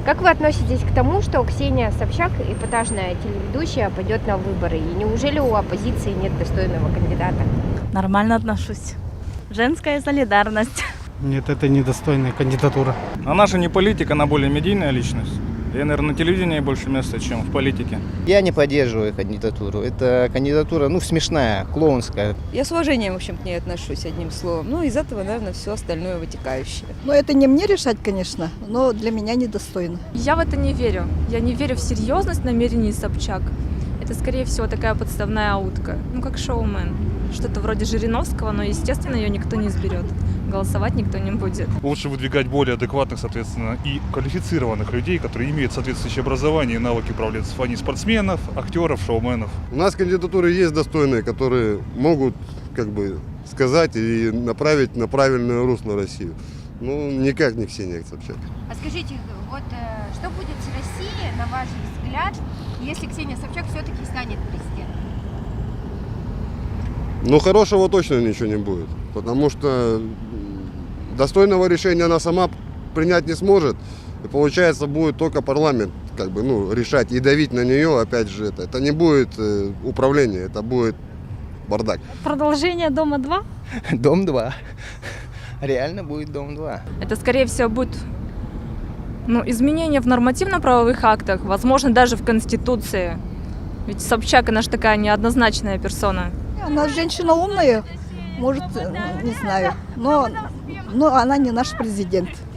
Как вы относитесь к тому, что Ксения Собчак, эпатажная телеведущая, пойдет на выборы? И неужели у оппозиции нет достойного кандидата? Нормально отношусь. Женская солидарность. Нет, это недостойная кандидатура. Она же не политик, она более медийная личность. Ей, наверное, на телевидении больше места, чем в политике. Я не поддерживаю кандидатуру. Это кандидатура, смешная, клоунская. Я с уважением, в общем, к ней отношусь, одним словом. Ну, из этого, наверное, все остальное вытекающее. Но это не мне решать, конечно, но для меня недостойно. Я в это не верю. Я не верю в серьезность намерений Собчак. Это, скорее всего, такая подставная утка. Как шоумен. Что-то вроде Жириновского, но, естественно, ее никто не изберет. Голосовать никто не будет. Лучше выдвигать более адекватных, соответственно, и квалифицированных людей, которые имеют соответствующее образование и навыки управления, а не спортсменов, актеров, шоуменов. У нас кандидатуры есть достойные, которые могут, сказать и направить на правильное русло Россию. Никак не Ксения Собчак. А скажите, что будет с Россией, на ваш взгляд, если Ксения Собчак все-таки станет президентом? Хорошего точно ничего не будет, потому что достойного решения она сама принять не сможет. И получается, будет только парламент решать и давить на нее, опять же, это не будет управление, это будет бардак. Продолжение «Дома-2»? Дом-2. Реально будет Дом-2. Это, скорее всего, будет изменения в нормативно-правовых актах, возможно, даже в Конституции. Ведь Собчак, она же такая неоднозначная персона. Она женщина умная, может, не знаю, но она не наш президент.